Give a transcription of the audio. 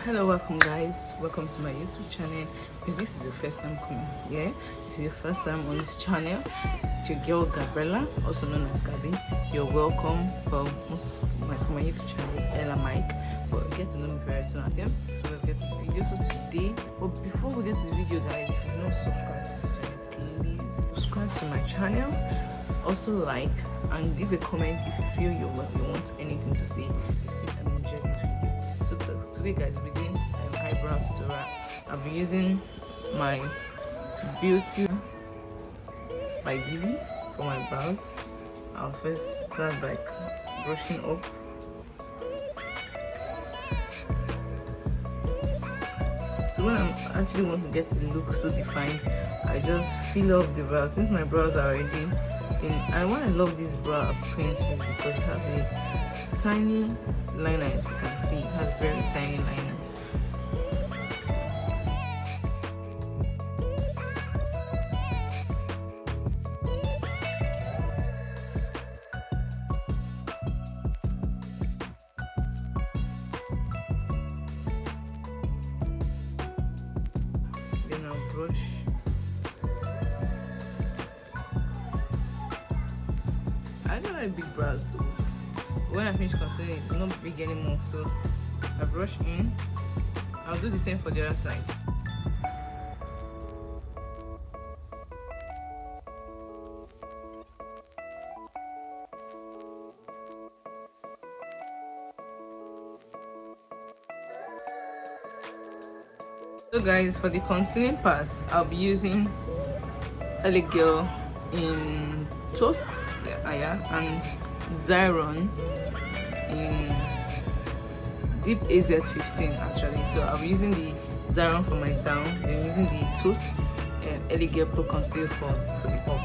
Hello, welcome guys, welcome to my YouTube channel. If this is your first time coming here, if your first time on this channel, it's your girl Gabriella, also known as Gabby. You're welcome. For my YouTube channel is Ellaa Mike, but get to know me very soon. Okay, so let's get to the video. So today, but before we get to the video guys, if you've not subscribed to this channel, please subscribe to my channel. Also like and leave a comment if you feel you want anything to see, to sit and enjoy this video. So today guys, we're doing an eyebrow tutorial. I'll be using my Beauty by Didi for my brows. I'll first start by brushing up. So when I actually want to get the look so defined, I just fill up the brows. Since my brows are already in, and why I love this brow pencil because it has a tiny liner. As you can see, it has very tiny liner. Then I'll brush. I don't like big brows though. When I finish concealing, it's not big anymore, so I brush in. I'll do the same for the other side. So guys, for the concealing part, I'll be using Ellaa in Toast, and Zaron in Deep AZ15 actually. So I'll be using the Zaron for my down, then using the Toast and Ellaa Pro Conceal for the up.